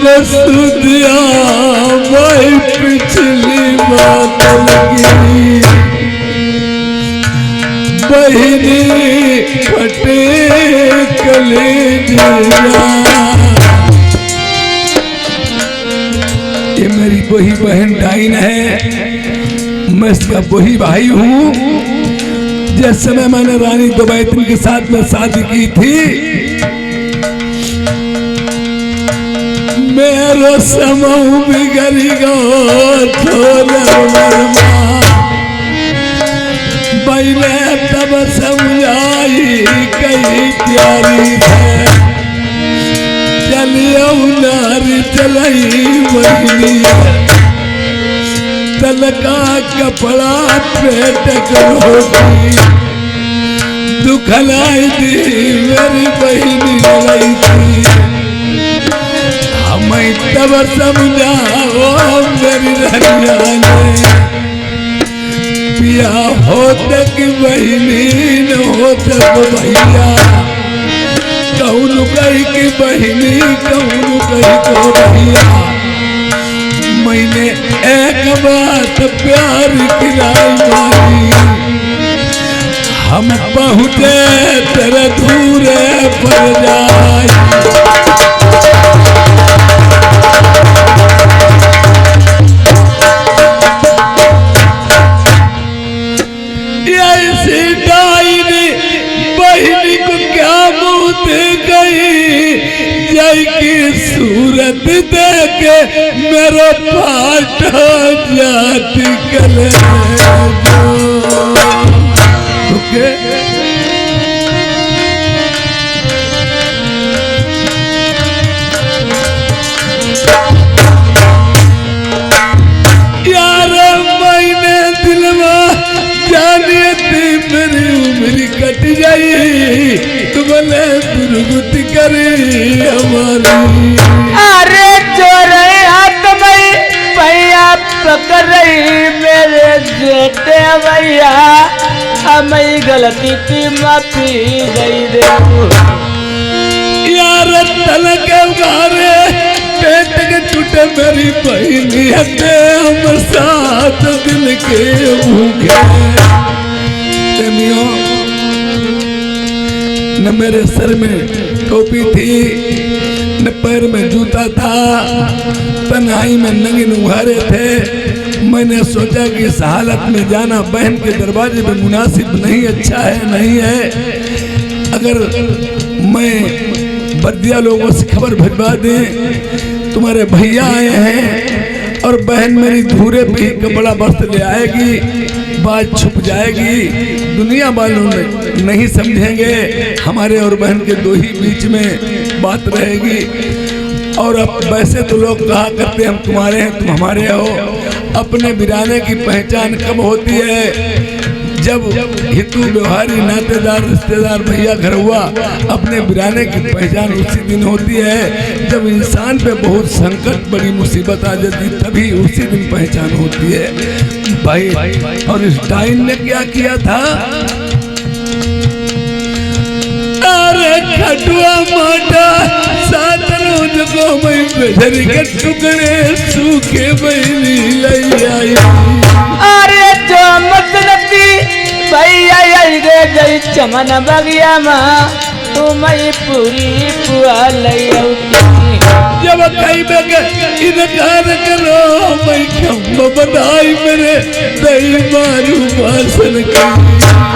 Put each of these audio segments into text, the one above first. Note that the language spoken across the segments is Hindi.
सुधिया भाई पिछली बात लगी बहिनी फटे कलेजा। ये मेरी वही बहन डाइन है, मैं इसका वही भाई हूँ। जिस समय मैंने रानी दुबैतन के साथ में शादी की थी, मेरो समूह बिगड़ी गो पहले तब समझाई कई प्यारी है चलिए नारी चलाई बहनी तलका कपड़ा पेट रोटी दुखलाई दी मेरी बहनी लड़ाई थी। हमें तब समझाओ मेरी रनिया ने पिया होते कि बहनी न होते भैया कहूँ कही कि बहनी कहूँ कही को भैया। मैंने एक बात प्यार खिलाई मारी हम पहुँचे तेरे दूरे पर जाए। बहनी को क्या मुँह दे गई जय की सूरत देके मेरा पाटा जाती कले यार मैंने दिलवा जानिए थी मेरी उम्र कट जाई तुमने दुर्गति करी हमारी। अरे चोरे हाथ में भैया पकड़ रही मेरे जेठे भैया हमें गलती की माफी दे दे। यार तल के मारे पेट के टूटे मेरी बहनी हटे हम साथ दिल के भूखे न मेरे सर में टोपी थी न पैर में जूता था तन्हाई में नंगे उघारे थे। मैंने सोचा कि इस हालत में जाना बहन के दरवाजे में मुनासिब नहीं, अच्छा है नहीं है। अगर मैं बदिया लोगों से खबर भिजवा दें तुम्हारे भैया आए हैं और बहन मेरी धूरे पे ही कपड़ा वस्त्र ले आएगी, बात छुप जाएगी, दुनिया वालों नहीं समझेंगे, हमारे और बहन के दो ही बीच में बात रहेगी। और अब वैसे तो लोग कहा करते हम तुम्हारे हैं तुम हमारे हो। अपने बिराने की पहचान कब होती है? जब हितू व्यवहारी नातेदार रिश्तेदार भैया घर हुआ। अपने बिराने की पहचान उसी दिन होती है जब इंसान पे बहुत संकट बड़ी मुसीबत आ जाती, तभी उसी दिन पहचान होती है भाई। और इस डाइन ने क्या किया था? अरे खटुआ माटा सात रोज को मैं बेधर के टुकड़े सूखे बहनी ले आई। अरे जो मतलबी भैया आई रे गई चमन बगिया माँ तुम्हें पूरी पुआ लई जब कई बेगे इनकार करो मैं कम बधाई मेरे दही मारू भाषण की।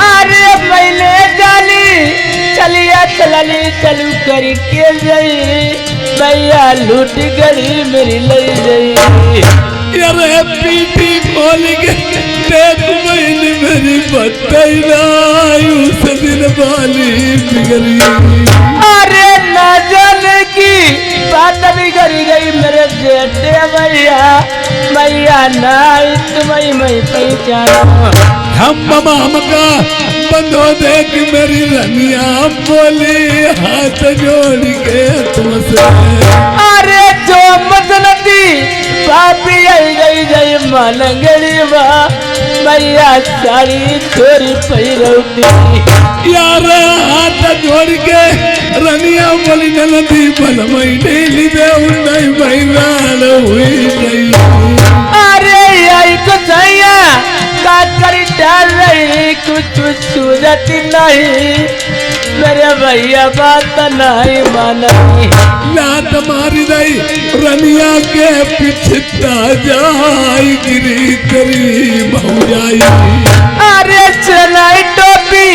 अरे पहले जाली चलिया चलली चलू करी के गई भैया लूट गई मेरी लई गई। यारे पीठी खोल के देख मैंने मेरी बताई उस दिन वाली बिगड़ी। अरे न जाने की बात बिगड़ गई मेरे जेठे भैया भैया नहीं तुम्हें मैं पहचाना। हम मामा का बंदो देख मेरी रनिया बोली हाथ जोड़ के तुमसे। अरे जो मदनती पापी आई गई जय मनगड़ी मैया साड़ी छोरी पैरौती। यार हाथ जोड़ के रनिया बोली नदी बल मई लिबे नहीं बैरान हुई नहीं। अरे आई कुछ का करी डाल रही कुछ सूरत नहीं, मेरे भैया बात नहीं मानी। लात मारी रही रनिया के पिछता जाई गिरी करी बहुजाई। अरे चलाई टोपी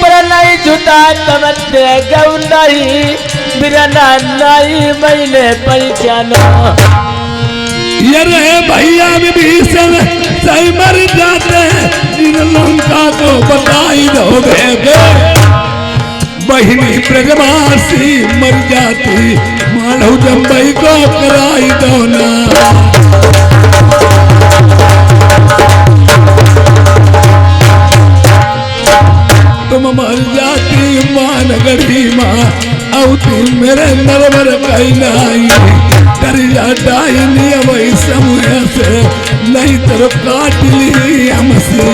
पर नहीं जुटा तब गौ नहीं, बिरना नहीं मैंने पहचाना। ये रे भैया विभीषण सही मर जाते इन लंका को बताई दो भेगे। बहिनी ब्रजवासी मर जाती मानव जम्बई को कराई दो ना। तुम मर जाती माँ नगरी माँ औती मेरे नरवर कहीं नहीं कर जाता वही समूह से नहीं तरफ काट ली हमसे।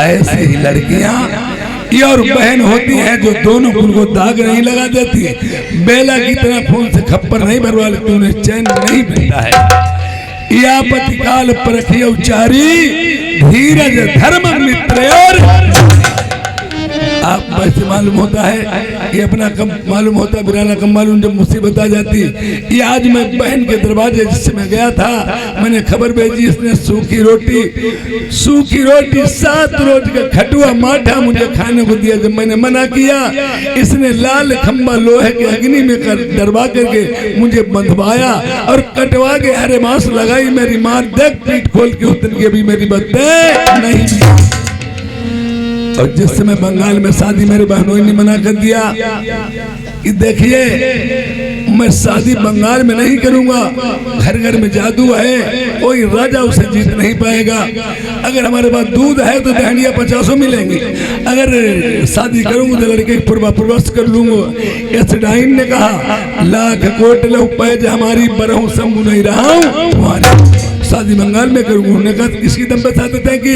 ऐसे ही लड़कियां ये और बहन होती हैं जो दोनों फूल को दाग नहीं लगा देती, बेला की तरह फूल से खप्पर नहीं भरवा लेती, उन्हें चैन नहीं मिलता है। या पतिकाल परखी उचारी धीरज धर्म मित्र। और आप वैसे मालूम होता है ये अपना कम मालूम होता, बिराना कम मालूम जब मुसीबत आ जाती। ये आज मैं बहन के दरवाजे जिससे मैं गया था, मैंने खबर भेजी, इसने सूखी रोटी 7 रोज का खटुआ माठा मुझे खाने को दिया। जब मैंने मना किया, इसने लाल खंबा लोहे के अग्नि में डरवा करके मुझे बंधवाया और कटवा के हरे मांस लगाई। मेरी मां देख पीठ खोल के उतर की अभी मेरी बातें नहीं। और जिस समय बंगाल में शादी मेरे बहनों ने मना कर दिया कि देखिए मैं शादी बंगाल में नहीं करूंगा, घर घर में जादू है, कोई राजा उसे जीत नहीं पाएगा। अगर हमारे पास दूध है तो दहनिया 50 मिलेंगी, अगर शादी करूंगा तो लड़के पूर्वाप्रवश कर लूंगा। इस डाइन ने कहा लाख कोट लो पैज हमारी बरहूं शंभू नहीं रहा हूं, शादी बंगाल में करूंगा। उन्होंने कहा किसकी दम पे साथ थे कि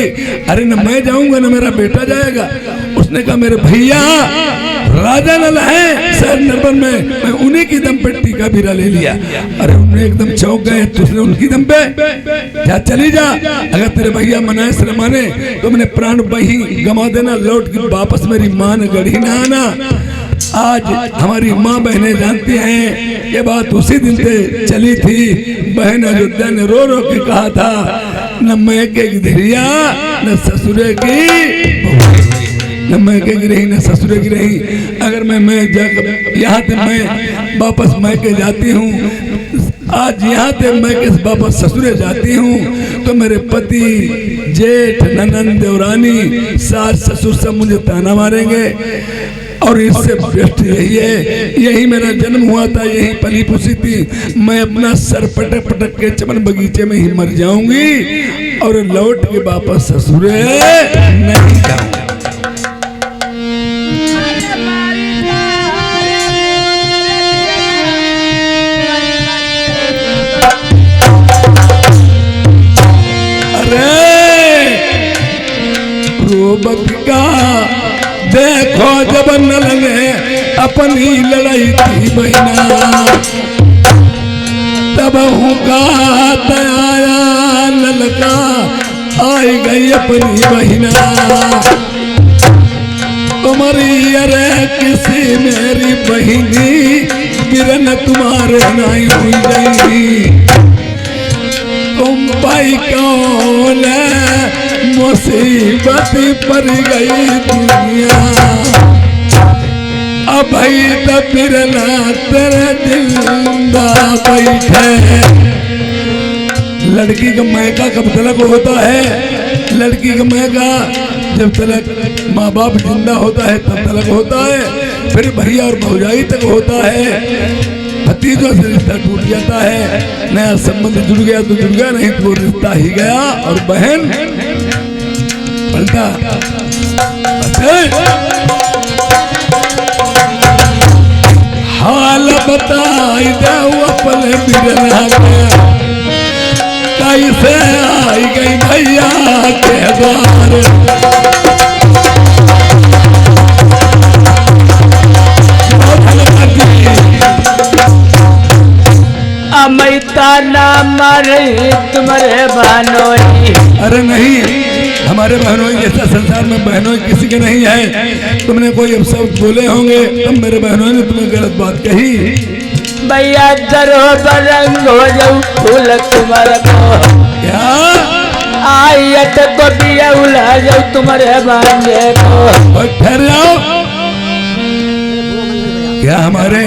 अरे न मैं जाऊंगा न मेरा बेटा जाएगा। उसने कहा मेरे भैया राजा नल है शहर नरबन में, मैं उन्हीं की दम पे टीका बीरा ले लिया। अरे उन्हें एकदम चौंक गए, तुझने उनकी दम पे जा चली जा, अगर तेरे भैया मनाए श्र माने तो मैंने प्राण वही गमा देना, लौट के वापस मेरी मां ने गढ़ी ना आना। आज हमारी माँ बहनें जानती हैं ये बात उसी दिन से चली थी। बहन अयोध्या ने रो रो के कहा था न मैके की धैर्या न ससुरे की, न मैके की रही न ससुरे की रही। अगर मैं जाकर यहाँ से मैं वापस मैके जाती हूँ, आज यहाँ से मैके वापस ससुरे जाती हूँ तो मेरे पति जेठ ननंद देवरानी सास ससुर सब मुझे ताना मारेंगे। और इससे बेस्ट यही है, यही मेरा जन्म हुआ था, यही पली पुसी थी। मैं अपना सर पटक पटक के चमन बगीचे में ही मर जाऊंगी और लौट के वापस ससुरे नहीं जाऊंगा। अरे रोबत का देखो जब नल ने अपनी लड़ाई थी बहना, तब आया नल का आई गई अपनी बहना। तुम्हारी अरे किसी मेरी बहिनी बिरन तुम्हारे नहीं हुई गई, तुम भाई कौन मुसीबत पर गई दुनिया। अब भाई तो बिरना तेरे जिंदा बैठे। लड़की का मैका कब तलक होता है, लड़की का मैका जब तलक माँ बाप जिंदा होता है तब तलक होता है, फिर भैया और भौजाई तक होता है, भतीजों से रिश्ता टूट जाता है, नया संबंध जुड़ गया तो जुड़ गया, नहीं तो वो रिश्ता ही गया। और बहन पलटा हाल बताई दे पले बिरना गया कैसे आई गई भैया के द्वार अमिता ना मरे तुम्हारे बहनोई। अरे नहीं, हमारे बहनोई जैसा संसार में बहनोई किसी के नहीं है। तुमने कोई अब शब्द बोले होंगे तब मेरे बहनोई ने तुम्हें गलत बात कही। भैया जरो बरंग हो जाऊ फूल तुम्हारा को क्या आयत को बिया उला जाऊ तुम्हारे भांजे को। और ठहर जाओ, क्या हमारे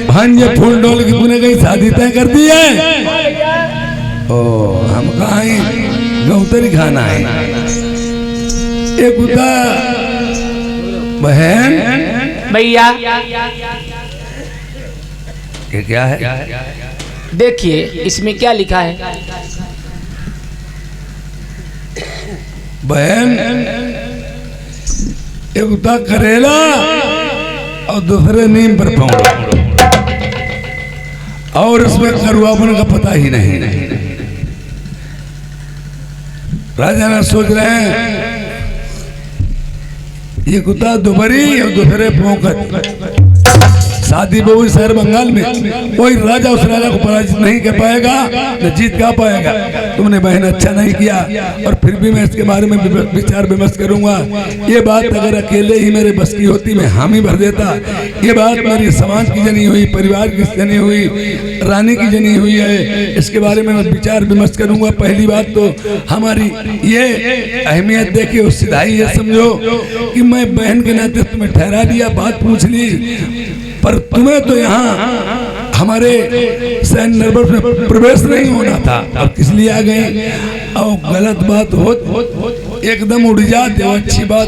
भांजे फूल डोल की तूने कहीं शादी तय कर दी है? ओ हम कहाँ गौतरी खाना है। एक उदा बहन भैया ये क्या है? देखिए इसमें क्या लिखा है। बहन एक उदा करेला और दूसरे नीम पर पौड़ा और इसमें करुआपन का पता ही नहीं। राजा ना सोच रहे हैं ये कुत्ता दुबरी और दूसरे पोंकत। शादी बहु शहर बंगाल में कोई राजा उस राजा को पराजित नहीं कर पाएगा, न जीत का पाएगा। तुमने बहन अच्छा नहीं किया और फिर भी मैं इसके बारे में विचार विमर्श करूंगा। ये बात अगर अकेले ही मेरे बस की होती मैं हामी भर देता। ये बात मेरी समाज की जनी हुई, परिवार की जनी हुई, रानी की जनी हुई है। इसके बारे में मैं विचार विमर्श करूंगा। पहली बात तो हमारी ये अहमियत देखिए, उस सिधाई ये समझो कि मैं बहन के नाते तुम्हें ठहरा दिया, बात पूछ ली, पर तुम्हें तो यहाँ हमारे सैन्य नरबस में प्रवेश नहीं होना था। अब किस लिए आ गए? और गलत बात हो एकदम उड़ जाते हो, अच्छी बात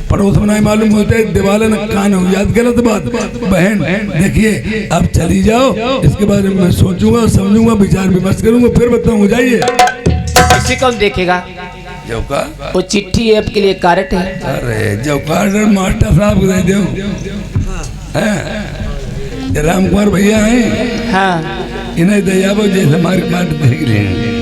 पड़ोस में नहीं मालूम होते, दिवाले न कान हो जाते, गलत बात। बहन देखिए आप चली जाओ, इसके बारे में मैं सोचूंगा, समझूंगा, विचार विमर्श करूंगा, फिर बताऊंगा। जाइए। इसे कौन देखेगा? जौका वो चिट्ठी ऐप के लिए कार्ड है। अरे जौका मास्टर साहब को दे दो। राम कुमार भैया हैं, हाँ इन्हें दया वो जैसे हमारे काट देख रहे हैं।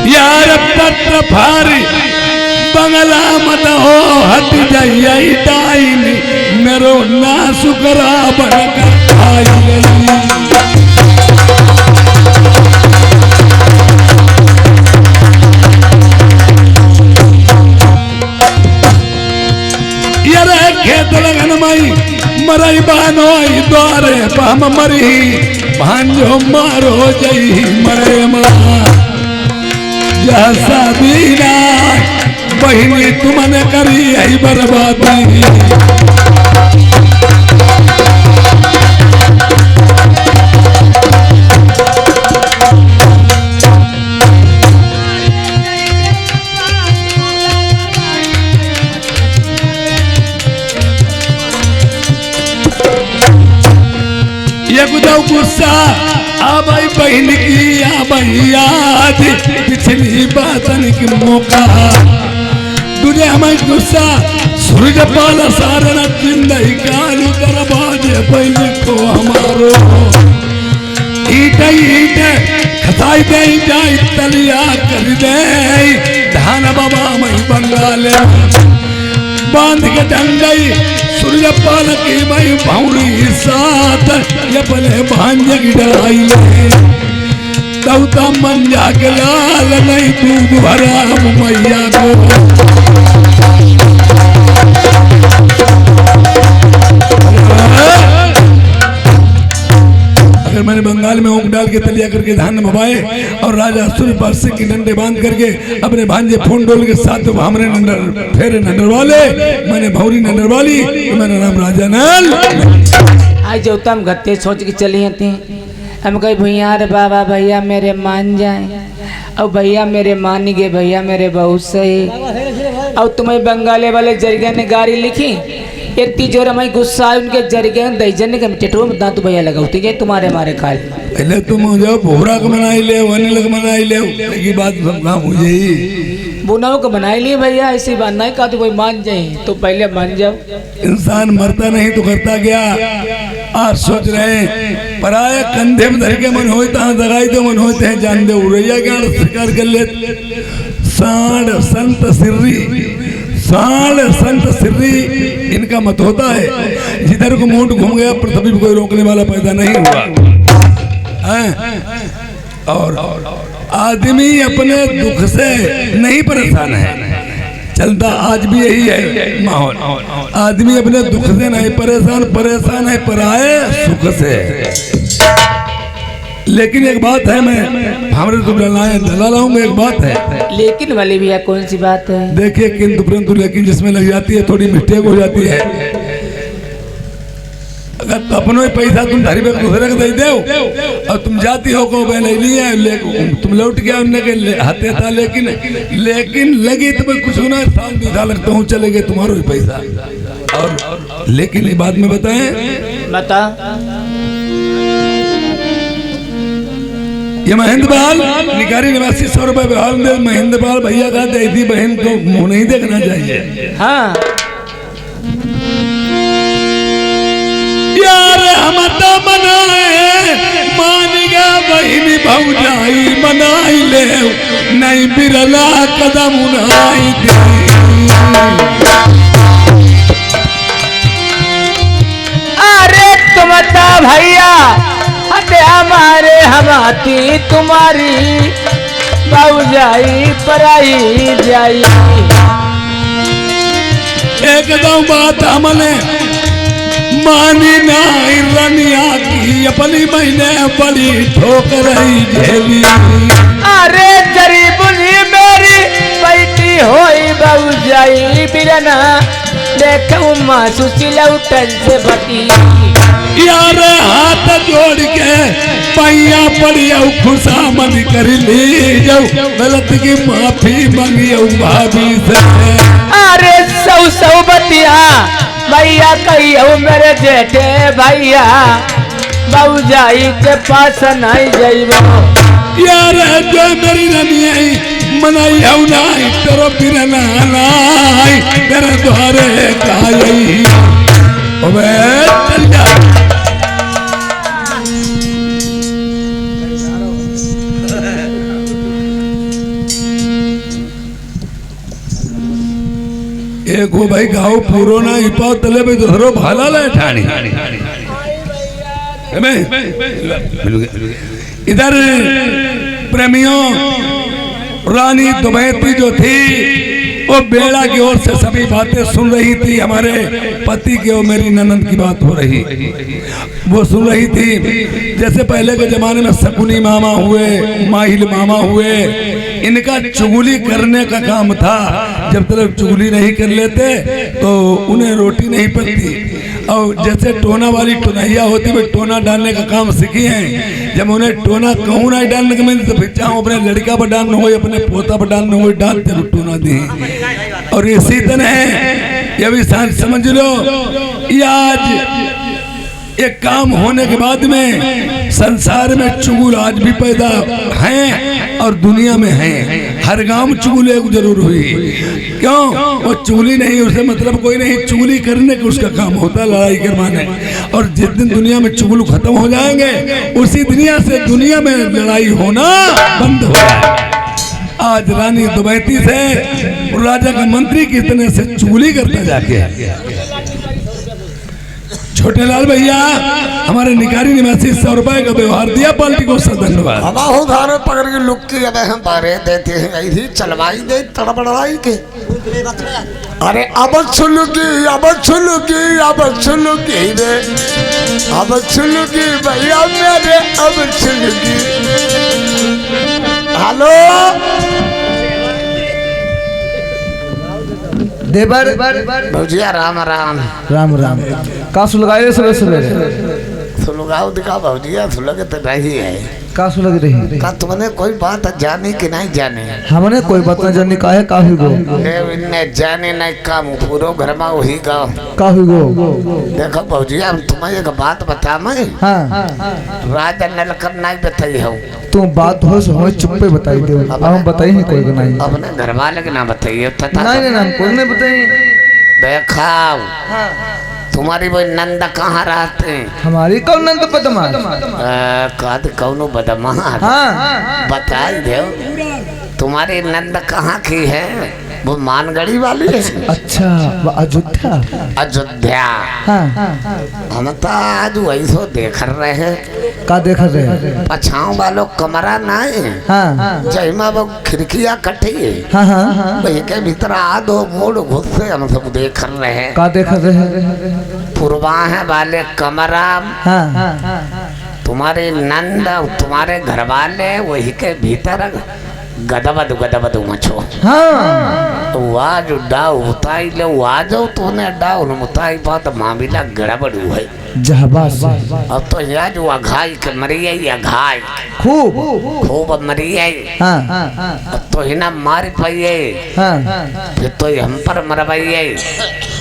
यार पत्र भारी बंगला मत हो हट जाइए डाइनी मेरो ना सुकरा बनकर आई यार खेत लगन मई मरई बानोई द्वारे पम मरी भांजो मारो जई मरे मां जैसा दीना बहिनी तुमने करी है बर्बादी। ये गुस्सा आबाई बहन की आबाई याद पिछली बातन की मौका तुझे हमें गुस्सा सूरज पाला सारण जिंदगी कालू दरवाजे पहले को हमारो ईट ईट खसाई दे जाए तलिया कर दे धान बाबा मई बंगाल बांध के डंगई सूरज पाल की मई भौरी साथ ये पले भांजे की डराई ले तौता मन जाके लाल नहीं दूध भरा मैया को। अगर मैंने बंगाल में ऊँट डाल के तलिया करके धान भवाए और राजा सूर्य पास के डंडे बांध करके अपने भांजे फोन डोल के साथ तो हमरे नंडर फेरे नंडर वाले मैंने भौरी नंडर वाली तो मेरा नाम राजा नल। आज जो तुम गत्ते सोच के चली आती हम कहीं भैया रे बाबा भैया मेरे मान जाए और भैया मेरे मान गए भैया मेरे बहुत सही और तुम्हें बंगाले वाले जरिया ने गाड़ी लिखी इतनी जोर हमारी गुस्सा है उनके जरिया दईजन के टेटो में दांत भैया लगाती जाए तुम्हारे मारे खाल पहले तुम हो जाओ भोरा को मनाई ले अनिल को मनाई ले ये बात सब काम हो जाई बुनाओ को बनाई लिए भैया ऐसी बात नहीं कहा तो कोई मान जाए तो पहले मान जाओ। इंसान मरता नहीं तो करता क्या। आज सोच रहे हैं पराया कंधे में धर के मन होता दगाई तो मन होते हैं जान दे उड़ैया क्या स्वीकार कर ले। साढ़ संत सिर्री इनका मत होता है जिधर को मूड घूम गया पृथ्वी पर कोई रोकने वाला पैदा नहीं हुआ है। और आदमी अपने दुख से नहीं परेशान है चलता आज भी यही है माहौल। आदमी अपने दुख से नहीं परेशान है पराए सुख से। लेकिन एक बात है मैं हमारे तो डलाऊंगा एक बात है लेकिन वाली भैया कौन सी बात है। देखिए किंतु परंतु लेकिन जिसमें लग जाती है थोड़ी मिस्टेक हो जाती है। अगर तो अपनो ही पैसा तुम धारी पे दूसरे को दे दो और तुम जाती हो को मैं नहीं लिया तुम लौट गया उनने के हाथे था लेकिन लगी तो मैं कुछ होना साल 2 साल लगता हूँ चले गए तुम्हारा ही पैसा। और लेकिन ये बात में बताएं बता ये महेंद्रपाल निकारी निवासी 100 रुपए बिहार में महेंद्रपाल भैया का दीदी बहन को मुंह नहीं देखना चाहिए। हाँ यार हम तो मनाए मान गया बहनी भौजाई मनाई ले नहीं बिरला कदम उनाई दे। अरे तुम तो भैया हटे हमारे हमाती तुम्हारी भौजाई पराई जाई। एकदम बात हमने मानी नहीं रनिया की अपनी महीने बड़ी ठोकर झेली। अरे जरी बुली मेरी बैठी होई भौजाई बिरना देखूं मासू सिलौटन से बती। यार हाथ जोड़ के पैया पड़िया खुशामद कर ली जाऊ गलत की माफी मांगियो भाभी से। अरे सौ बतिया भैया कहियो मेरे जेठे भैया भौजाई के पास नहीं जाइबो। यार जो मेरी रनिया मनाई हूं नहीं तेरो बिरना नहीं तेरे द्वारे काई ओबे चल जा। एक वो भाई गाँव पूरो ना इपाव तले पे दूसरो भाला ले ठाणी। इधर प्रेमियों रानी दुबैती जो थी वो बेड़ा की ओर से सभी बातें सुन रही थी। हमारे पति की और मेरी ननद की बात हो रही वो सुन रही थी। जैसे पहले के जमाने में शकुनी मामा हुए माहिल मामा हुए इनका चुगली करने का काम था। जब तक चुगली नहीं कर लेते तो उन्हें रोटी नहीं पकती। और जैसे टोना वाली टोनैया होती है टोना डालने का काम सीखी हैं। जब उन्हें टोना कहूँ ना डालने का मैंने तो फिर चाहूँ अपने लड़का पर डालना हो अपने पोता पर डालना हो डालते टोना दी। और इसी तरह ये भी समझ लो ये आज एक काम होने के बाद में संसार में चुगल आज भी पैदा हैं और दुनिया में हैं। हर गांव चुगल एक जरूर हुई। क्यों वो चुगली नहीं उसे मतलब कोई नहीं चुगली करने का उसका काम होता है लड़ाई करवाने। और जिस दिन दुनिया में चुगल खत्म हो जाएंगे उसी दुनिया से दुनिया में लड़ाई होना बंद हो जाए। आज रानी दुबैती से राजा का मंत्री कितने से चुगली करता जाके। छोटे लाल भैया हमारे निकारी निवासी 100 रुपए का व्यवहार दिया पार्टी को सर धन्यवाद। हम उधार पकड़ के लुक के अब हम बारे देते हैं ऐसी चलवाई दे तड़बड़ाई के। अरे अब छुलुकी रे अब छुलुकी भैया मेरे अब छुलुकी। हेलो देवर भौजिया राम राम राम राम का सुलगाए सुबह सुबह सुलगाओ दिखा भौजिया सुलग तो नहीं है का सुलग रही का तुमने कोई बात जानी कि नहीं जाने हमने कोई बात न जानी काहे काफी गो इनने जाने नहीं काम पूरो घर में वही गाँव काफी गो देखो भौजिया हम तुम्हें एक बात बता मैं हाँ राजा नलकर नहीं बताई हूँ तुम बात हो सो हमें चुप पे बताई दे अब हम बताई नहीं कोई को नहीं अपने घर वाले के ना बताइए नहीं हम कोई नहीं बताई देखाओ तुम्हारी वो नंद कहाँ रहते हैं हमारी कौन नंद बदमाश कहते कौनो बदमाश हाँ बताई दे तुम्हारी नंद कहाँ की है वो मानगढ़ी वाली है अच्छा वो अयोध्या अयोध्या हाँ हम तो आज वही सो देख रहे हैं का देख रहे पछाओ वालों कमरा नहीं हाँ जहिमा वो खिड़कियाँ कटी है हाँ हाँ वही के भीतर आधो मोड़ घुस से हम सब देख रहे हैं का देख रहे पूर्वाह वाले कमरा हाँ तुम्हारे नंद तुम्हारे घर वाले वही के भीतर गदबद मचो हाँ वाज डाउ उताई ले वाजो तूने डाउ न उताई बात मामला गड़बड़ है जहबाज अब तो यहाँ जो अघाई के मरी है या घाई खूब खूब मरी है हाँ अब तो हिना मार पाई है हाँ फिर तो हम पर मरवाई है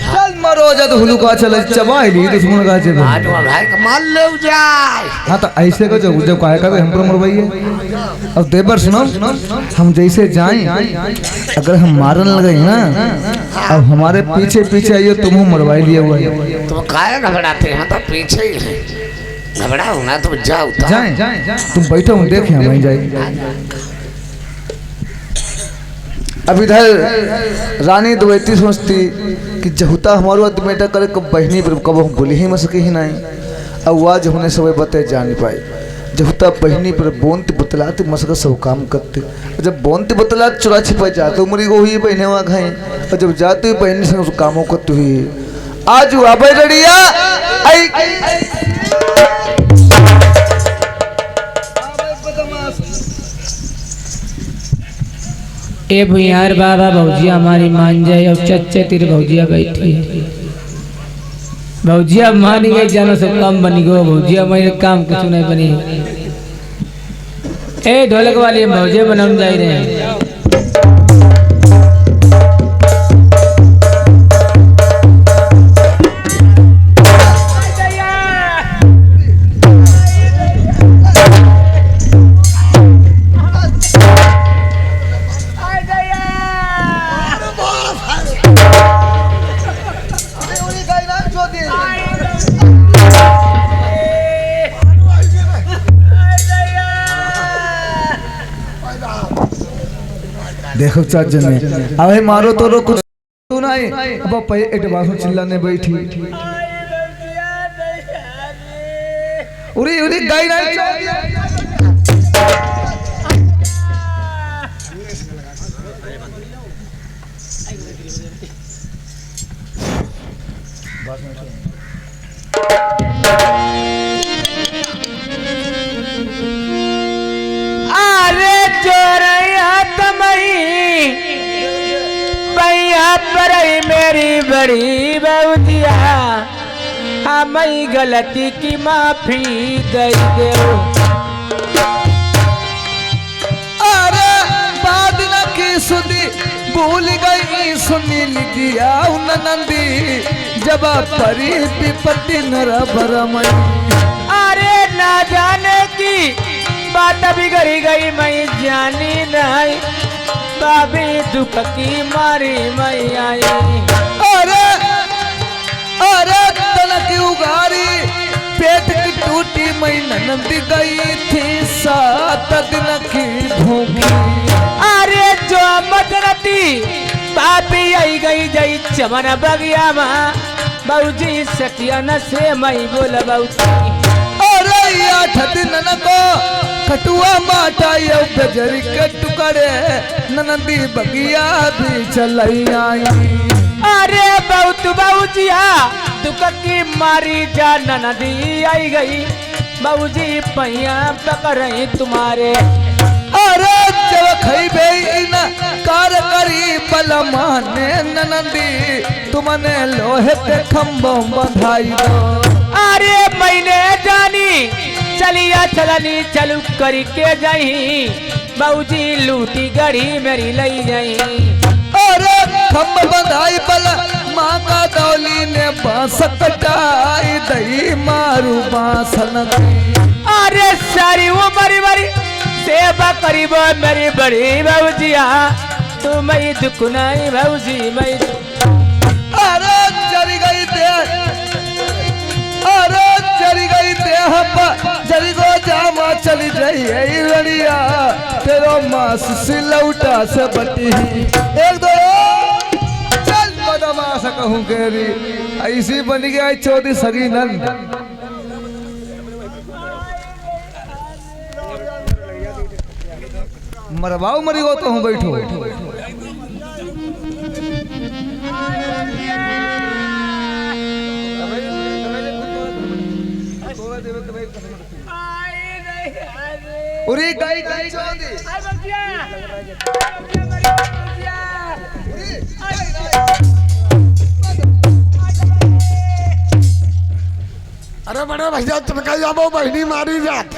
चल मरो जद हुलू का चल चबाइली दुश्मन का चल आज वो अघाई का मार ले जाए हाँ तो ऐसे का जब काहे का हम पर मरवाइए अब देवर सुनो हम जैसे जाएं अगर हम मारन लगे ना अब हमारे पीछे पीछे आइए तुम मरवाई लिए हुआ तुम काहे घबराते हैं तो पीछे ही है घबराओ ना तो जाओ जाएं तुम बैठो हम देखें हम वहीं जाएंगे अब इधर रानी द्वैती सोचती कि जहुता हमारो आदमी बेटा करे कब बहनी पर कब हम बोली ही मसके ही नहीं अब आज होने सब बते जान पाए जहुता बहनी पर बोनती बतलाते मसका सब काम करते जब बोनती बतला चुरा छिपा जाते उमरी को हुई बहने वहाँ खाए और जब जाते हुए बहनी से कामों करते हुई आज आबे लड़िया ए भुयार बाबा भौजिया हमारी मान जाए अब चच्चे तेरे भौजिया बैठी भौजिया मान गई जानो सब काम बनी गो भौजिया मेरे काम कुछ नहीं बनी ए ढोलक वाली भौजिया बनम जा रहे हैं देखो चाच जने अबे मारो तो रो कुछ नहीं अब पे एडवांस में चिल्लाने बैठी उरी उरी गाय नहीं अरे चोरया तमई भैया पर मेरी बड़ी बहुतिया हमें गलती की माफी दे दो अरे बाद न की सुनी भूल गई सुनी लिखिया उन नंदी जब परी विपत्ति नर बरमई अरे ना जाने की बात बिगड़ी गई मैं जानी नहीं बाबी दुख की मारी मैं आई अरे अरे तलक उगारी पेट की टूटी मैं नंदी गई थी 7 दिन की भूखी अरे जो मदरती बाबी आई गई जई चमन बगिया माँ बाबूजी सतिया न से मैं बोला बाबूजी अरे 8 दिन को कटुआ माटा ये बजरी के टुकड़े नंदी बगिया भी चलाई आई अरे बहुत बाबूजिया दुख की मारी जा नदी आई गई बाबूजी पैया पकड़े तुम्हारे अरे जब खैबे न कार करी बल माने नंदी तुमने लोहे पे खम्भों बंधाई दो अरे मैंने जानी चलिया चलनी चलू करके जाई बाबूजी लूटी गढ़ी मेरी लई जाई अरे खम्भ बंधाई पल माँ का दौली ने बांस कटाई दही मारू बांसन अरे सारी वो बड़ी बड़ी सेवा करीब मेरी बड़ी बाबूजिया तू मई दुखनाई बाबूजी मई अरे चली गई देह अरे चली गई देह चली गो जामा चली जाई लड़िया तेरो मास सिलौटा से बटी एक दो चल बदमाश कहूँ केरी ऐसी बन गया चौधरी सगी नंद मरवाओ मरी गो तो हूँ बैठो उरी गाई गाई चौधरी अरे बड़े भैया चमका जाबो बहनी मारी जात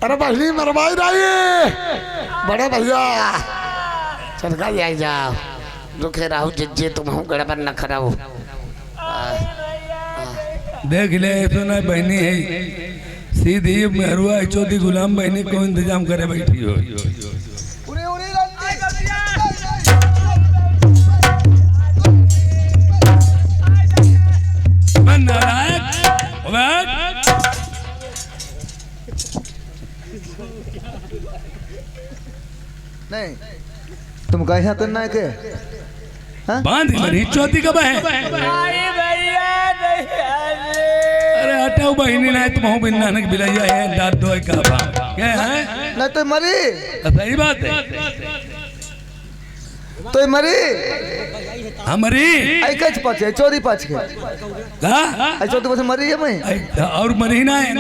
अरे बहनी मरवाई रही बड़े भैया चमका जाए जाओ रुके राहु जिज्जे तुम हूँ गड़बड़ न खराब देख ले तो ना बहनी है सीधी मेहरुआ चौधरी गुलाम बहनी को इंतजाम करे बैठी हो नहीं तुम का यहाँ करना है के बांध मरी चौथी कब है अरे हटाओ बहनी ना तुम हो बिन नानक बिलैया है दाद दो का क्या है नहीं तो मरी सही बात है तो मरी हमारी आई कच पाछे चोरी पाछे का आई चोरी पाछे मरी है मैं और मरी ना है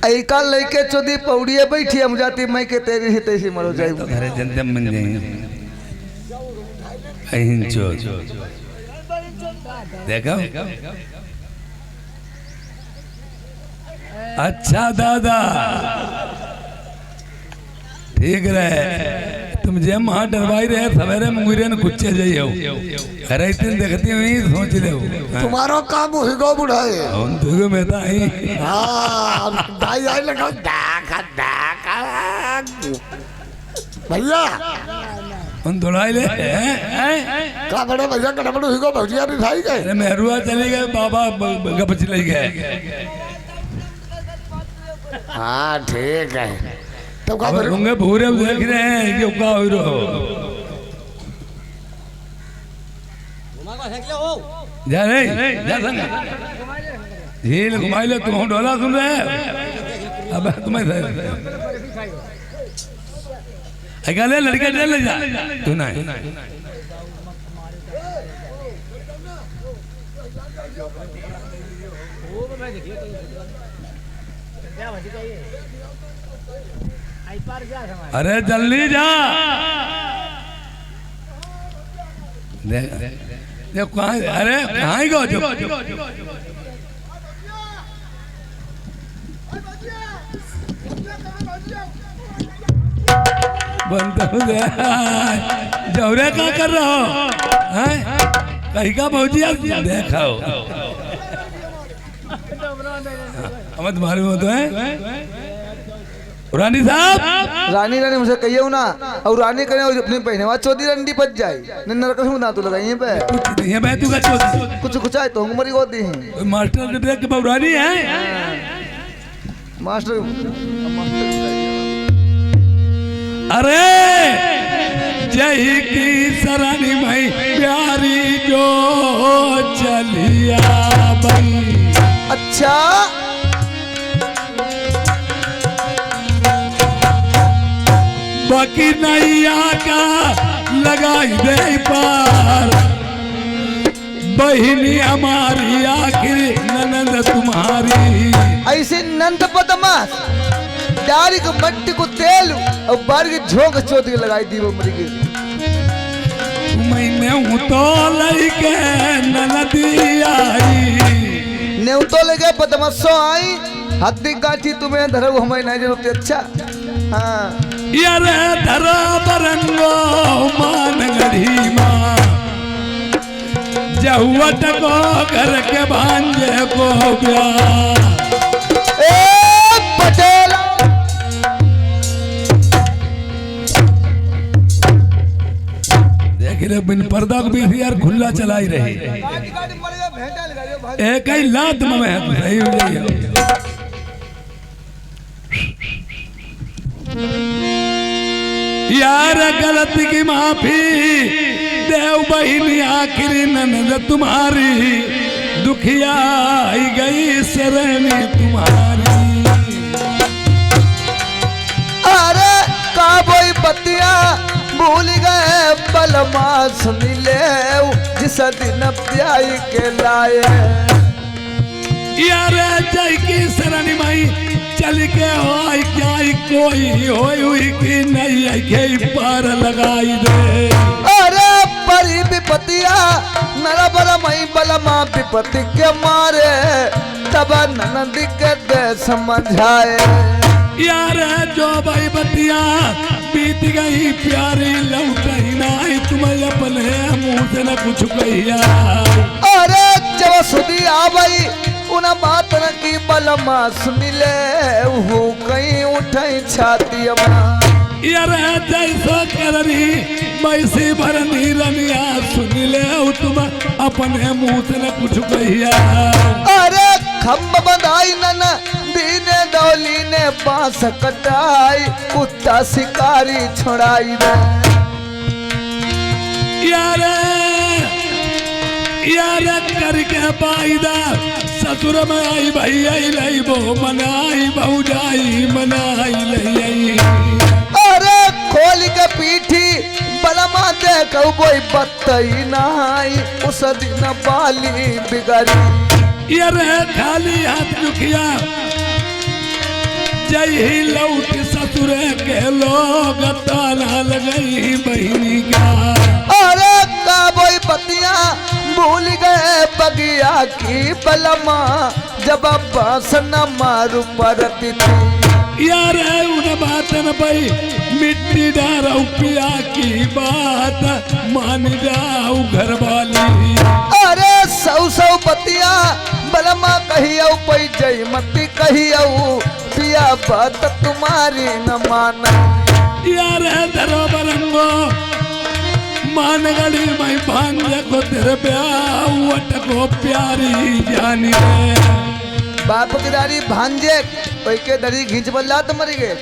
आई काल लेके चोरी पौड़िए बैठी हम जाती मैं के तेरी ही तैसी मरो जाई तो घरे जनते बन जाएंगे अहिं चो देखो अच्छा दादा ठीक रहे तुम जे वहां डरवाई रहे सवेरे मुंगरे ने कुच्चे जाइयो अरे इतने देखती हुई सोच ले तुम्हारा काम हुई गो बुढ़ाए हम तुझे में था ही हाँ दाई आई लगाओ दाका दाका भैया हम दौड़ाई ले का बड़े भैया गड़बड़ हुई गो भौजिया नहीं खाई गए अरे मेहरुआ चले गए बाबा गपच ले गए हाँ ठीक है तो का अब होंगे भूरे देख रहे हैं कि क्या हो रहा जा रे जा संग झील घुमाई ले तुम डोला सुन रहे हैं अब तुम्हें ले लड़का ले जा तू ना अरे जल्दी जा देख कहाँ अरे कहाँ गो जो बंद हो गया जौरे क्या कर रहे हो कहीं का भौजी आप देखाओ हमें तुम्हारे में तो है रानी साहब रानी रानी मुझे कहिए ना और रानी कहे अपनी पहने चौधरी रंडी बच जाए नरकस में ना तो लगाइए पे कुछ नहीं है मैं तू का चौधरी कुछ कुछ आए तो हमारी गोदी है मास्टर के देख के बबरानी है मास्टर अरे जय की सरानी भाई प्यारी जो चलिया भाई अच्छा बाकी नैया का लगाई दे पार बहिनी हमारी आखिर ननद तुम्हारी ऐसे नंद बदमाश डारी को मट्टी को तेल और बार की झोंक चौधरी लगाई दी वो मरी की मैं नेऊ तो लइके ननदी आई नेव तो लगे बदमसो आई हद्दी गाठी तुम्हें धरो हमें नहीं जरूरत अच्छा हाँ यार धरा बरंगो मान गढ़ी माँ जहुवट को घर के भांजे को ब्याह ए पटेल देख रे बिन पर्दा को भी यार खुला चलाई रही एक ही लात में है तो सही हो जाइए यार गलती की माफी देव बहिनी आखिरी ननद तुम्हारी दुखिया आई गई शरण तुम्हारी अरे काबोई बतिया भूल गए बलमा सुन ले जिस दिन प्याई के लाए यार जय की शरण माई चल के आई क्या कोई होई हुई की नहीं है के पार लगाई दे अरे परी विपतिया नरा बला मई बलमा विपति के मारे तब ननद के दे समझाए यार जो भाई बतिया बीत गई प्यारी लौट ही नहीं तुम्हें अपने मुंह से न कुछ कहिया अरे जब सुधी आ गई उन बात न की बलमा सुन ले वो कहीं उठाई छाती यार जैसा करनी वैसे भरनी रनिया सुन ले तुम अपने मुंह से न कुछ कहिया अरे खम्ब बंधाई नन दीने डोली ने बांस कटाई कुत्ता शिकारी छुड़ाई दे यार यार करके पाईदा ससुर में आई भैया लई बो मनाई बहु जाई मनाई लई अरे खोल के पीठी बलमा देख कोई बत्तई नहाई उस दिन बाली बिगड़ी यार खाली हाथ दुखिया जय ही लौट ससुर के लोग ताला लगई बहिनी का अरे काबोई बतिया भूल गए बगिया की बलमा जब बांस न मारू परती थी यार उन बात न भाई मिट्टी डारो पिया की बात मान जाओ घर वाली अरे सौ सौ बतिया बलमा कहियो पै जय मती कहियो पिया बात तुम्हारी न माना यार धरो बरंगो मान गली मैं भांजे को तेरे ब्याह को प्यारी जानी रे बाप की दारी भांजे ओई के दरी घींच बल्ला तो मरी गए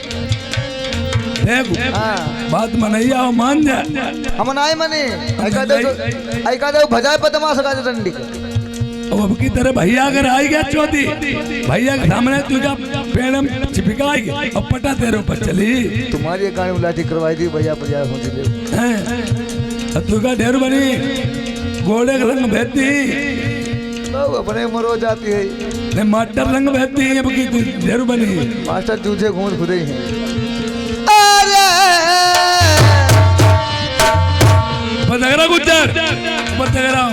देख हाँ बात मनैया हो मान जा हम नाय मने ऐका दे भजाए पतमास का डंडी अब की तरह भैया अगर आई गया चौथी भैया के सामने तुझा पेड़ में चिपकाएगी अब पटा तेरे ऊपर चली तुम्हारी एक गाड़ी उलाटी करवाई दी भैया भैया हो दिले हैं तुझा ढेर बनी घोड़े का रंग भेजती तो अपने मरो जाती है ने मास्टर रंग भेजती है अब की तू ढेर बनी मास्टर जूझे घूम खुदे ही हैं अरे बतगरा गुज्जर बतगरा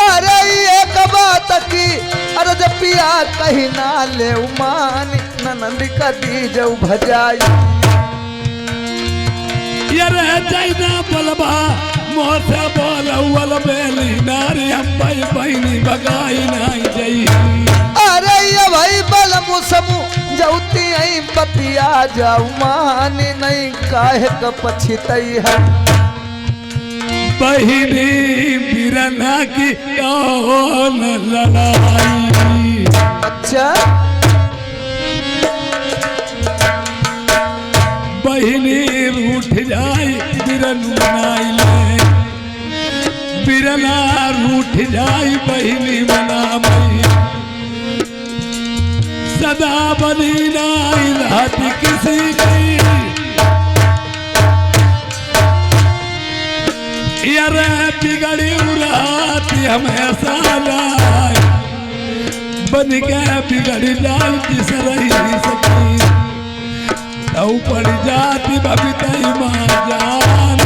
अरे एक बात की अरे जब पिया कहीं ना ले उमान ननद का दी जो भजाई ये रह जाइना बलबा मोसे बोल बेली नारी हम भाई बहनी बगाई नहीं जाई अरे ये भाई बल मुसमु जौती आई पतिया जाऊ मान नहीं काहे का पछितई है बहिनी बिरना की कौन लड़ाई अच्छा बहिनी रूठ जाए बिरन मनाई ले बिरना रूठ जाए बहिनी मना मई सदा बनी नाई रहती किसी की यार बिगड़ी उड़ाती हमेशा लाई बन के बिगड़ी जाए जिस रही सकी तो पड़ जाती बबीता मां जान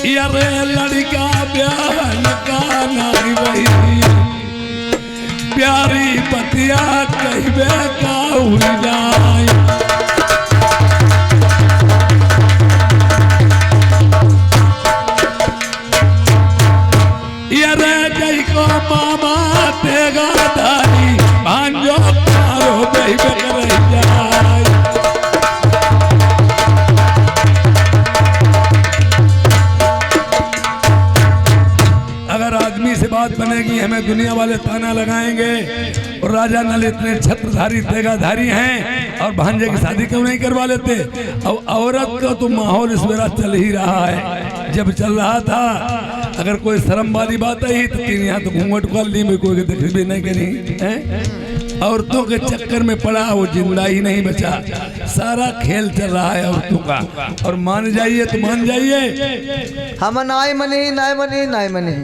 यारे लड़का ब्याह का नाई वही प्यारी पतिया कहबे का हुई जाए यारे जय को मामा तेगा धारी भांजो तारो कहबे कर जाए अगर आदमी से बात बनेगी हमें दुनिया वाले ताना लगाएंगे और राजा नल इतने छत्रधारी तेगाधारी हैं और भांजे की शादी क्यों नहीं करवा लेते। और औरत का तो माहौल इस मेरा चल ही रहा है। जब चल रहा था अगर कोई शर्म वाली बात आई तो तीन यहाँ तो घूंघट खोल ली में कोई देख भी नहीं करी है। औरतों के चक्कर में पड़ा वो जिंदा ही नहीं बचा। सारा खेल चल रहा है औरतों का। और मान जाइए तो मान जाइए हम नाय मनी नाय मनी नाय मनी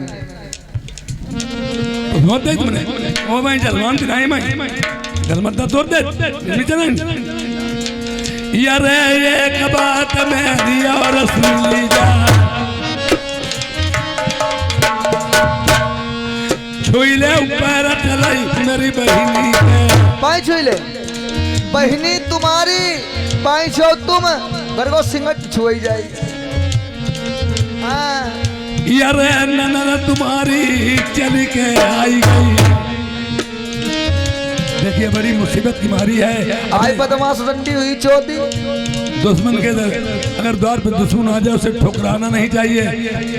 होते तुमने ओ भाई जलमान दिनाई मैं जलमान तो तोड़ दे चलन यार एक बात मेरी और सुन लीजा छुई ले ऊपर चलाई मेरी बहिनी के पाई छुई ले बहिनी तुम्हारी पाई छो तुम घर को सिंगट छुई जाए। हाँ यार ननद तुम्हारी चली के आई गई। देखिए बड़ी मुसीबत की मारी है। आई बदमाश रंडी हुई चौथी दुश्मन के अगर द्वार पे दुश्मन आ जाए उसे ठुकराना नहीं चाहिए।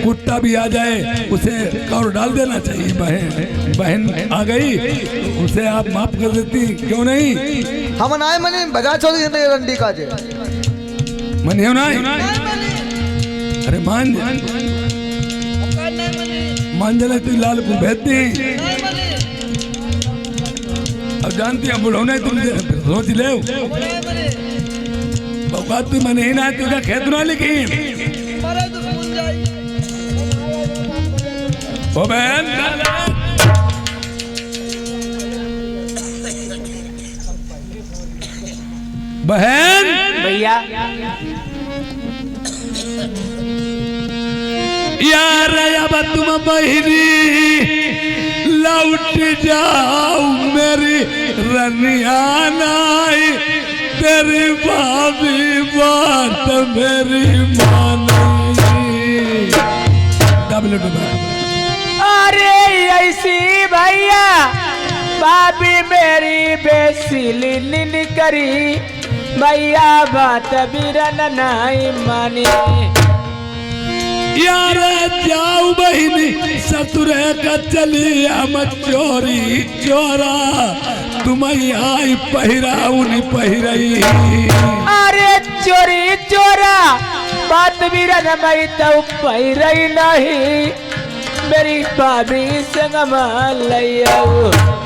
कुत्ता भी आ जाए उसे कौर डाल देना चाहिए। बहन बहन आ गई उसे आप माफ कर देती क्यों नहीं। हम नाय मनी बजा चौधरी रंडी का जे मन ना अरे मान मान जले तू लाल को भेजती अब जानती है बुढ़ौने तुम सोच ले बात तू मैंने ही ना तुझा खेत ना लिखी ओ बहन बहन भैया यार अब तुम बहिनी लौट जाओ मेरी रनिया नाई तेरी भाभी बात मेरी मानी। अरे ऐसी भैया भाभी मेरी बेसिली नीली करी भैया बात बिरन नहीं मानी। यार जाओ बहिनी ससुरे का चली हम चोरी चोरा तुम्हें आई पहिराउनी पहिरई। अरे चोरी चोरा बात बिरन मैं तो पहिरई नहीं मेरी भाभी संग मलैया।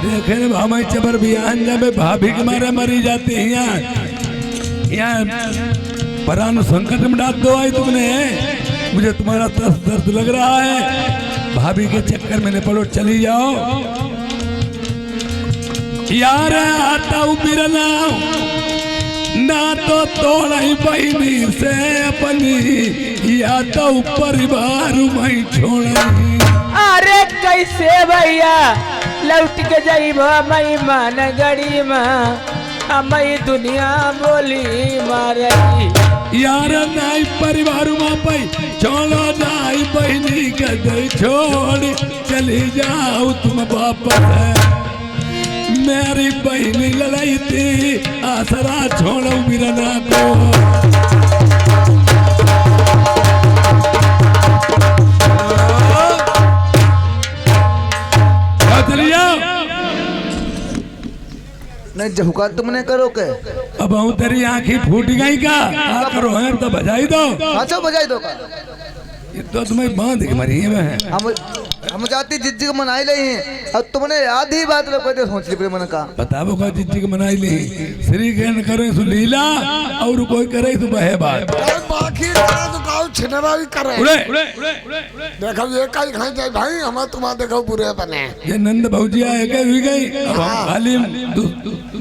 देखे न भाई चबर बियान जब भाभी के मारे मरी जाती है यहाँ परानु संकट में डाल दो आई तुमने। मुझे तुम्हारा दर्द लग रहा है। भाभी के चक्कर में न पड़ो चली जाओ। यार आता हूँ बिरना ना तो तोड़ा ही बहनी से अपनी या तो परिवार में छोड़ा। अरे कैसे भैया लौट के जाइब मई मान गड़ी में मई दुनिया बोली मारई। यार नाई परिवार में पाई छोड़ो नाई बहनी के दे छोड़ चली जाओ तुम वापस। मेरी बहनी लड़ाई थी आसरा छोड़ो बिरना को। नहीं जहुका तुमने करो के अब हूँ तेरी आंखी फूट गई का करो है तो बजाई दो। अच्छा बजाई दो का ये तो तुम्हें बांध के मरी है। हम हम जाती जिज्जी को मनाई नहीं अब तुमने आधी बात लोग कहते सोच ली मन का बताबो का जिज्जी के मनाई ली श्री कहन करे सु लीला और कोई करे तो बहे बात बाकी तो गाँव छिनरा भी करे उड़े देखो ये कहीं खाई जाए भाई हम तुम्हारा देखो बुरे बने ये नंद भौजिया एक हुई गई अब हम खाली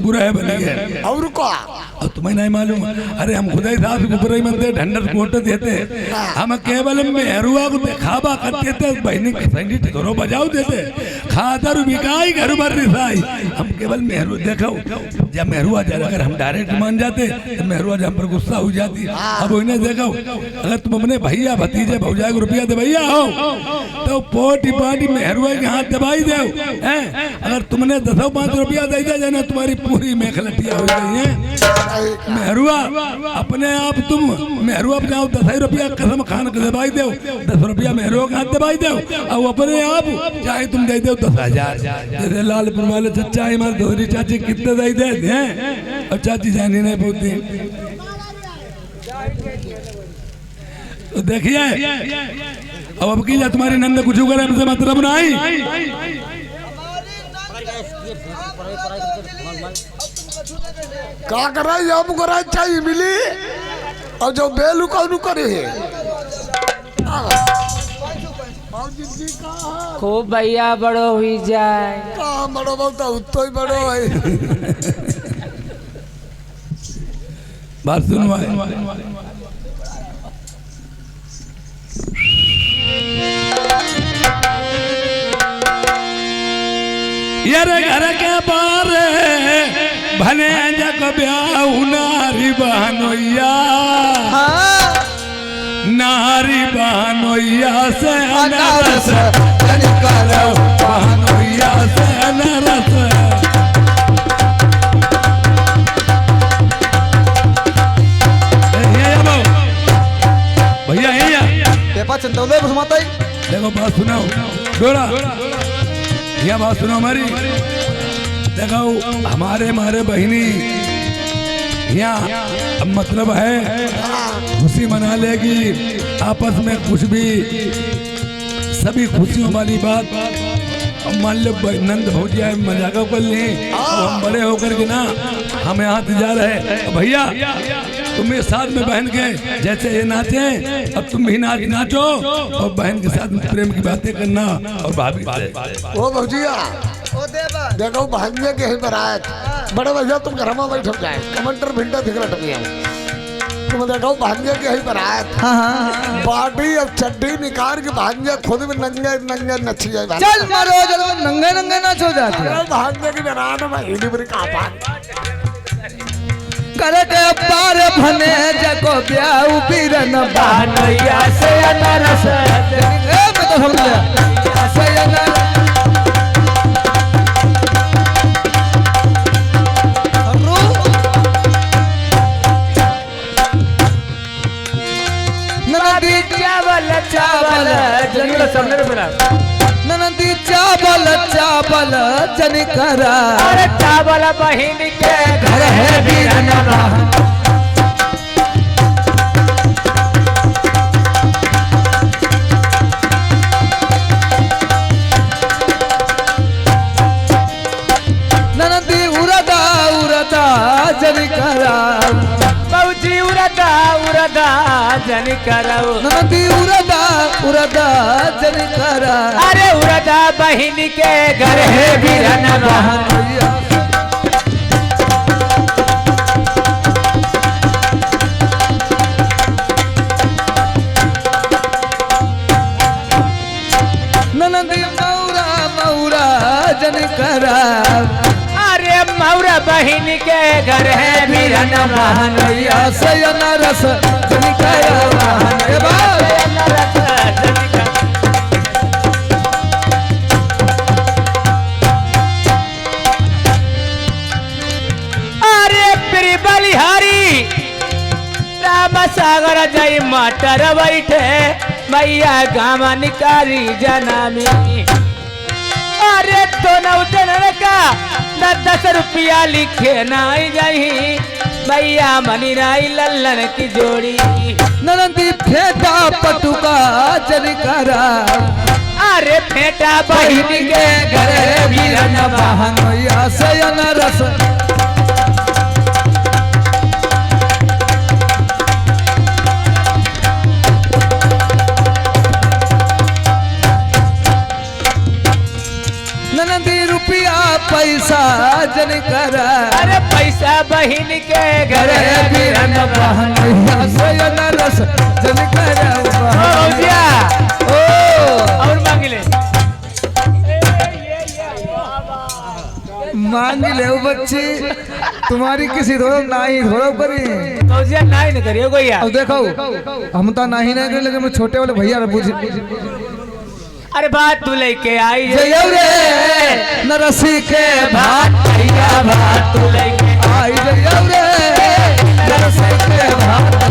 बुरा बन गए और को अब तुम्हें नहीं मालूम अरे हम खुदा ही साहब ऊपर ही मंदिर ढंडर कोट देते हम केवल मेहरुआ को दिखावा करते थे बहनी संगीत करो बजाओ देते खातर बिकाई घर भर रिसाई हम केवल मेहरू देखो जब मेहरुआ जा अगर हम डायरेक्ट मान जाते तो मेहरुआ हम पर गुस्सा हो जाती अब उन्हें देखो अगर तुम अपने भैया भतीजे भौजा को रुपया दे भैया हो तो पोटी पाटी मेहरुआ के हाथ दबाई दो अगर तुमने 10-5 रुपया दे दिया जाना तुम्हारी पूरी मेखलटिया हो गई है मेहरुआ अपने आप तुम मेहरुआ अपने आप 10 रुपया कसम खान के दबाई दो 10 रुपया मेहरुआ के हाथ दबाई दो और अपने आप चाहे तुम दे दो 10,000 जैसे लालपुर वाले चचा हमारे दोहरी चाची कितने दे देते हैं और चाची जानी नहीं पूछती तो देखिए अब की जा तुम्हारी नंद कुछ करे हमसे मतलब नहीं का करा हम करा चाहिए मिली और जो बेलू कौन करे है खूब भैया बड़ो हुई जाए कहाँ बड़ो बोलता उतो ही बड़ो है बात सुनो भाई यार घर के बार भले जग ब्याह नारी बहनोइया नारी बहनोइया से अनरस करो बहनोइया से अनरस भैया पेपा चंदौले बसमाता देखो बात सुनाओ डोरा यह बात सुनो हमारी देखो हमारे बहनी यहाँ मतलब है खुशी मना लेगी आपस में कुछ भी सभी खुशियों वाली बात मान लो नंद भौजिया मजाक कर लें हम बड़े होकर के ना हम यहाँ से जा रहे भैया तुम मेरे साथ में बहन के जैसे ये नाचे अब तुम भी नाचो और बहन के साथ प्रेम की बातें करना और भाभी वो भौजिया देखो भांजे के ही बरात बड़े भैया तुम घर में बैठ जाए कमेंटर भिंडा दिख रहा टपिया तुम देखो भांजे के ही बरात बाटी अब चड्डी निकाल के भांजे खुद में नंगे नंगे नची जाए चल मारो जब नंगे नंगे नाच हो जाते हैं भांजे की बरात में हिलीबरी का करके पार भने जको ब्याह बीरन बहनोइया से अनरस मैं तो समझ गया से अनरस नदी चावल चावल जंगल सामने बना ननदी चावल चावल जन करा अरे चावल बहिन के घर है बीरन ननदी उरदा उरदा जन करा पौजी उरदा उरदा जन करो ननदी उरदा उरदा जन करा अरे उरदा बहिन के घर है बीरन बहन ननदी मौरा मौरा जन करा अरे मौरा बहिन के घर है बीरन बहन सयन रस जन करा ए बात अरे प्री बलिहारी राम सागर जय मटर बैठे मैया गामा निकारी जनामी अरे दोनों जनन का 10 रुपया लिखे नाई जाही मैया मनी नाई लल्लन की जोड़ी ननदी फेटा पटुका जन करा मारे फेटा बहिन के घर वीरन बहन मैया सयन रस ननदी रुपया पैसा जन कर अरे पैसा बहिन के घर वीरन बहन मैया सयन रस जन कर भौजिया ओ और मांग ले मांग ले ओ बच्ची तुम्हारी किसी धोरो नहीं धोरो करी भौजिया नहीं न करियो कोई यार अब देखो हम तो नहीं करे लेकिन मैं छोटे वाले भैया रे बुझ अरे बात तू लेके आई जय रे नरसी के भात भैया बात तू लेके आई जय रे नरसी के भात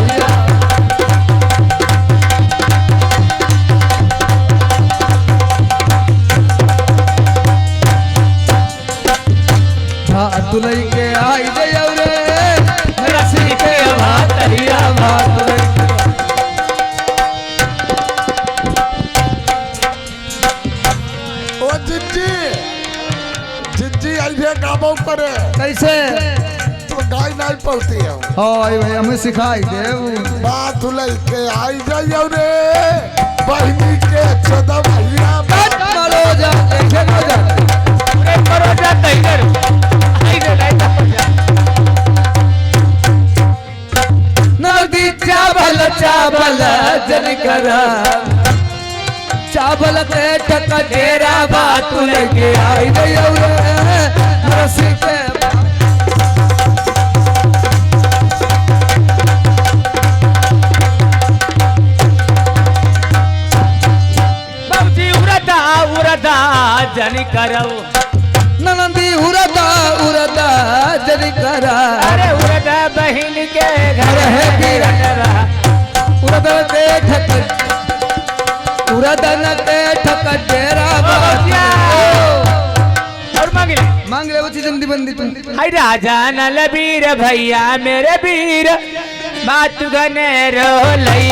भात लेके आई जय रे रसी के भात भैया भात लेके ओ जिज्जी जिज्जी ऐसे कामों करे कैसे तो गाय नहीं पड़ती है हाय भाई हमें सिखाई दे बात लेके आई जाइयो रे बहनी के सदा भैया मारो जा देखे न जा अरे करो जा इधर आई रे नहीं नदी चावल चावल जन कर चावल के टका डेरा बात लेके आई जय रे रसी के बाबूजी उरदा उरदा जन करो ननदी उरदा उरदा जन कर अरे उरदा बहिन के घर है वीरन उरदा के ठक उरदा न के ठक डेरा बात और मांग ले मांग ले वो चीज जल्दी बंदी तुम हाय राजा नलबीर भैया मेरे वीर बात गने रो लई